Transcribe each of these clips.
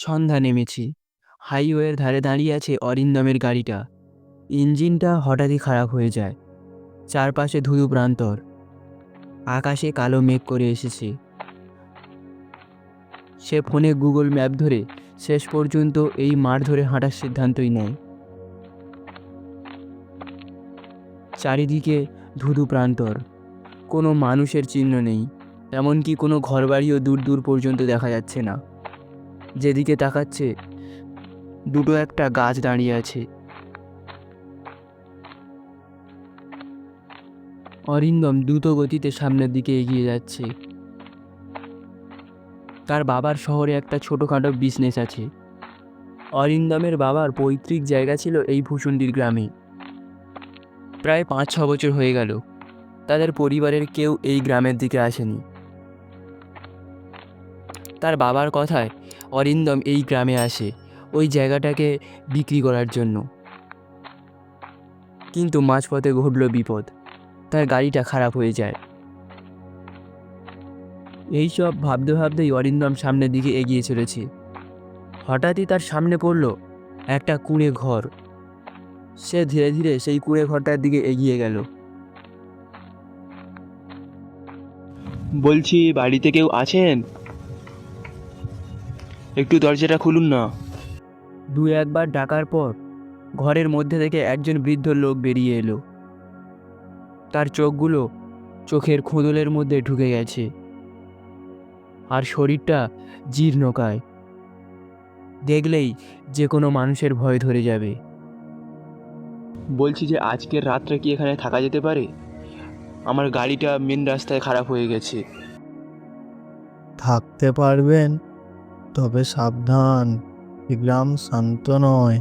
সন্ধ্যা নেমেছে। হাইওয়ের ধারে দাঁড়িয়ে আছে অরিন্দমের গাড়িটা। ইঞ্জিনটা হঠাৎই খারাপ হয়ে যায়। চারপাশে ধুধু প্রান্তর, আকাশে কালো মেঘ করে এসেছে। সে ফোনে গুগল ম্যাপ ধরে শেষ পর্যন্ত এই মাঠ ধরে হাঁটার সিদ্ধান্তই নেয়। চারিদিকে ধুধু প্রান্তর, কোনো মানুষের চিহ্ন নেই, এমনকি কোনো ঘরবাড়িও দূর দূর পর্যন্ত দেখা যাচ্ছে না। যেদিকে তাকাচ্ছে দুটো একটা গাছ দাঁড়িয়ে আছে। অরিন্দম দ্রুত গতিতে সামনের দিকে এগিয়ে যাচ্ছে। তার বাবার শহরে একটা ছোটোখাটো বিজনেস আছে। অরিন্দমের বাবার পৈতৃক জায়গা ছিল এই ভূষণ্ডির গ্রামে। প্রায় 5-6 বছর হয়ে গেল তাদের পরিবারের কেউ এই গ্রামের দিকে আসেনি। তার বাবার কথায় অরিন্দম এই গ্রামে আসে ওই জায়গাটাকে বিক্রি করার জন্য। কিন্তু মাঝপথে ঘটল বিপদ, তার গাড়িটা খারাপ হয়ে যায়। এইসব ভাবতে ভাবতেই অরিন্দম সামনের দিকে এগিয়ে চলেছে। হঠাৎই তার সামনে পড়ল একটা কুঁড়ে ঘর। সে ধীরে ধীরে সেই কুঁড়ে ঘরটার দিকে এগিয়ে গেল। বলছি, বাড়িতে কেউ আছেন? একটু দরজাটা খুলুন না। দু একবার ডাকার পর ঘরের মধ্যে থেকে একজন বৃদ্ধ লোক বেরিয়ে এলো। তার চোখগুলো চোখের খোঁদলের মধ্যে ঢুকে গেছে, আর শরীরটা জীর্ণকায়। দেখলেই যে কোনো মানুষের ভয় ধরে যাবে। বলছি যে আজকের রাতটা কি এখানে থাকা যেতে পারে? আমার গাড়িটা মেন রাস্তায় খারাপ হয়ে গেছে। থাকতে পারবেন, তবে সাবধান, এই গ্রাম শান্ত নয়।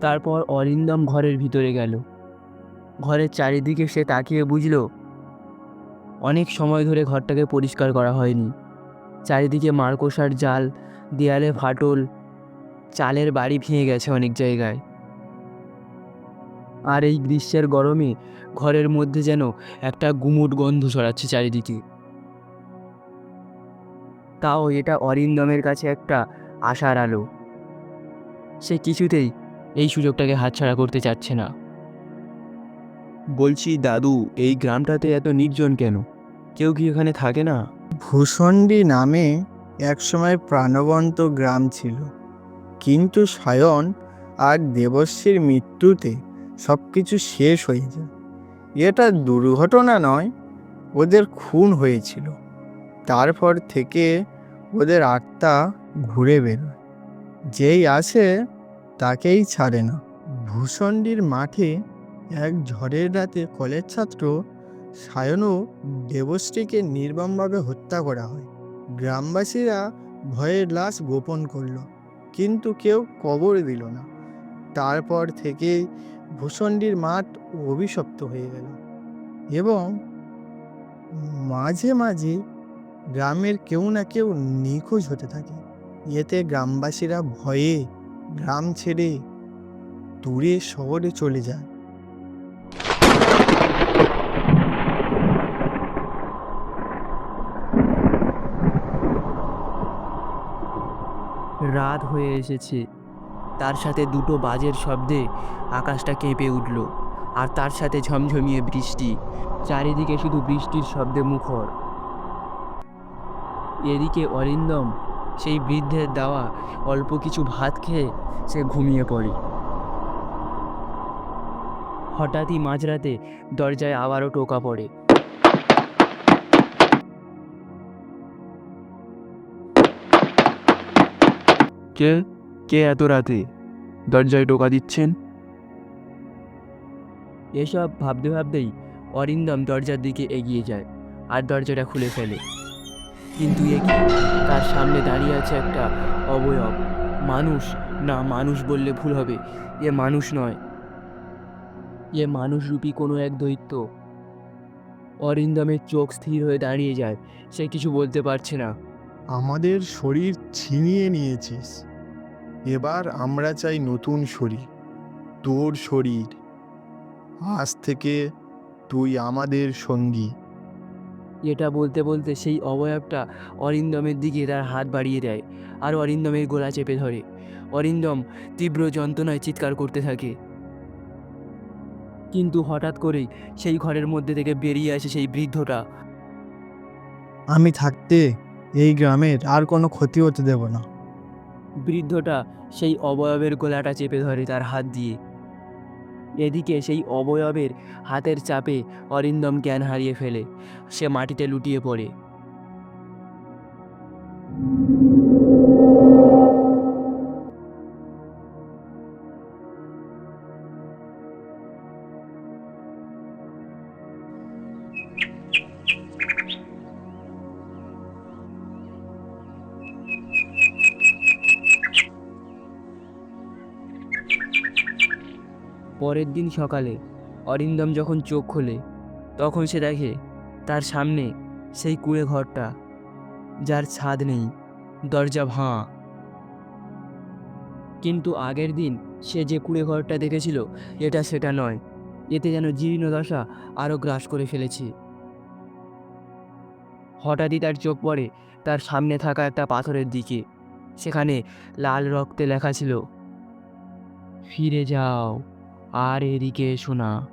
তারপর অরিন্দম ঘরের ভিতরে গেল। ঘরের চারিদিকে সে তাকিয়ে বুঝল অনেক সময় ধরে ঘরটাকে পরিষ্কার করা হয়নি। চারিদিকে মাকড়সার জাল, দেয়ালে ফাটল, চালের বাড়ি ভেঙে গেছে অনেক জায়গায়। আর এই গ্রীষ্মের গরমে ঘরের মধ্যে যেন একটা গুমুট গন্ধ ছড়াচ্ছে চারিদিকে। তাও এটা অরিন্দমের কাছে একটা আশার আলো। সে কিছুতেই এই সুযোগটাকে হাতছাড়া করতে চাচ্ছে না। বলছি দাদু, এই গ্রামটাতে এত নির্জন কেন? কেউ কি এখানে থাকে না? ভূষণ্ডী নামে একসময় প্রাণবন্ত গ্রাম ছিল, কিন্তু সায়ন আর দেবশ্রীর মৃত্যুতে সব কিছু শেষ হয়ে যায়। এটা দুর্ঘটনা নয়, ওদের খুন হয়েছিল। তারপর থেকে ওদের আত্মা ঘুরে বেরোয়, যেই আসে তাকেই ছাড়ে না। ভূষণ্ডীর মাঠে এক ঝড়ের রাতে কলেজ ছাত্র সায়ন ও দেবশ্রীকে নির্মমভাবে হত্যা করা হয়। গ্রামবাসীরা ভয়ের লাশ গোপন করল, কিন্তু কেউ কবর দিল না। তারপর থেকেই ভূষণ্ডীর মাঠ অভিশপ্ত হয়ে গেল, এবং মাঝে মাঝে গ্রামের কেউ না কেউ নিখোঁজ হতে থাকে। এতে গ্রামবাসীরা ভয়ে গ্রাম ছেড়ে দূরে শহরে চলে যায়। রাত হয়ে এসেছে, তার সাথে দুটো বাজের শব্দে আকাশটা কেঁপে উঠল, আর তার সাথে ঝমঝমিয়ে বৃষ্টি। চারিদিকে শুধু বৃষ্টির শব্দে মুখর। এদিকে অরিন্দম সেই বৃদ্ধের দেওয়া অল্প কিছু ভাত খেয়ে সে ঘুমিয়ে পড়ে। হঠাৎই মাঝরাতে দরজায় আবারও টোকা পড়ে। কে কে এত রাতে দরজায় টোকা দিচ্ছেন? এসব ভাবতে ভাবতেই অরিন্দম দরজার দিকে এগিয়ে যায় আর দরজাটা খুলে ফেলে। কিন্তু এ কি, তার সামনে দাঁড়িয়ে আছে একটা অবয়ব। মানুষ না, মানুষ বললে ভুল হবে, এ মানুষ নয়, এ মানুষরূপী কোনো এক দৈত্য। অরিন্দমের চোখ স্থির হয়ে দাঁড়িয়ে যায়, সে কিছু বলতে পারছে না। আমাদের শরীর ছিনিয়ে নিয়েছিস, এবার আমরা চাই নতুন শরীর, তোর শরীর। আজ থেকে তুই আমাদের সঙ্গী। এটা বলতে বলতে সেই অবয়বটা অরিন্দমের দিকে তার হাত বাড়িয়ে দেয় আর অরিন্দমের গলা চেপে ধরে। অরিন্দম তীব্র যন্ত্রণায় চিৎকার করতে থাকে। কিন্তু হঠাৎ করেই সেই ঘরের মধ্যে থেকে বেরিয়ে আসে সেই বৃদ্ধটা। আমি থাকতে এই গ্রামের আর কোনো ক্ষতি হতে দেব না। বৃদ্ধটা সেই অবয়বের গলাটা চেপে ধরে তার হাত দিয়ে। এদিকে সেই অবয়বের হাতের চাপে অরিন্দম জ্ঞান হারিয়ে ফেলে, সে মাটিতে লুটিয়ে পড়ে। পরের দিন সকালে অরিন্দম যখন চোখ খোলে তখন সে দেখে তার সামনে সেই কুঁড়ে ঘরটা, যার ছাদ নেই, দরজা ভাঙা। কিন্তু আগের দিন সে যে কুঁড়ে ঘরটা দেখেছিল এটা সেটা নয়, এতে যেন জীর্ণদশা আরও গ্রাস করে ফেলেছে। হঠাৎই তার চোখ পড়ে তার সামনে থাকা একটা পাথরের দিকে। সেখানে লাল রক্তে লেখা ছিল, ফিরে যাও আর এদিকে এসো না।